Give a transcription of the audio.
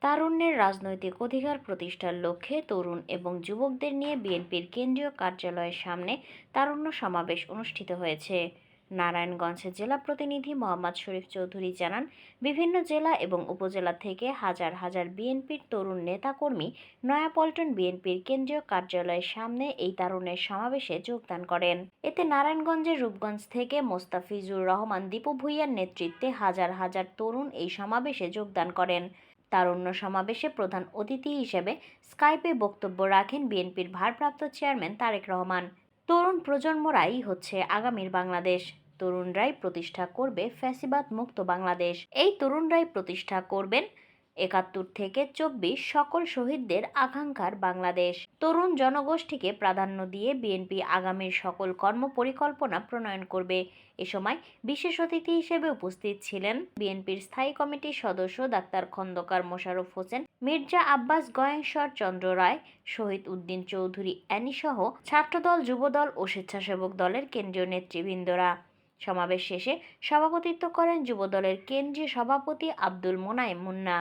তারুণ্যের রাজনৈতিক অধিকার প্রতিষ্ঠার লক্ষ্যে তরুণ এবং যুবকদের নিয়ে বিএনপির কেন্দ্রীয় কার্যালয়ের সামনে তারুণ্য সমাবেশ অনুষ্ঠিত হয়েছে। নারায়ণগঞ্জের জেলা প্রতিনিধি মোহাম্মদ শরীফ চৌধুরী জানান, বিভিন্ন জেলা এবং উপজেলা থেকে হাজার হাজার বিএনপির তরুণ নেতাকর্মী নয়াপল্টন বিএনপির কেন্দ্রীয় কার্যালয়ের সামনে এই তারুণ্যের সমাবেশে যোগদান করেন। এতে নারায়ণগঞ্জের রূপগঞ্জ থেকে মোস্তাফিজুর রহমান দীপু ভূঁইয়ার নেতৃত্বে হাজার হাজার তরুণ এই সমাবেশে যোগদান করেন। তারুণ্য সমাবেশে প্রধান অতিথি হিসেবে স্কাইপে বক্তব্য রাখেন বিএনপির ভারপ্রাপ্ত চেয়ারম্যান তারেক রহমান। তরুণ প্রজন্মরাই হচ্ছে আগামীর বাংলাদেশ। তরুণরাই প্রতিষ্ঠা করবে ফ্যাসিবাদ মুক্ত বাংলাদেশ। এই তরুণরাই প্রতিষ্ঠা করবেন ৭১ থেকে ২৪ সকল শহীদদের আকাঙ্ক্ষার বাংলাদেশ। তরুণ জনগোষ্ঠীকে প্রাধান্য দিয়ে বিএনপি আগামীর সকল কর্মপরিকল্পনা প্রণয়ন করবে। এ সময় বিশেষ অতিথি হিসেবে উপস্থিত ছিলেন বিএনপির স্থায়ী কমিটির সদস্য ডাক্তার খন্দকার মোশাররফ হোসেন, মির্জা আব্বাস গয়েশ্বর চন্দ্র রায়, শহীদ উদ্দিন চৌধুরী অ্যানিসহ ছাত্রদল, যুবদল ও স্বেচ্ছাসেবক দলের কেন্দ্রীয় নেতৃবৃন্দরা। সমাবেশ শেষে সভাপতিত্ব করেন যুবদলের কেন্দ্রীয় সভাপতি আব্দুল মোনায়েম মুন্না।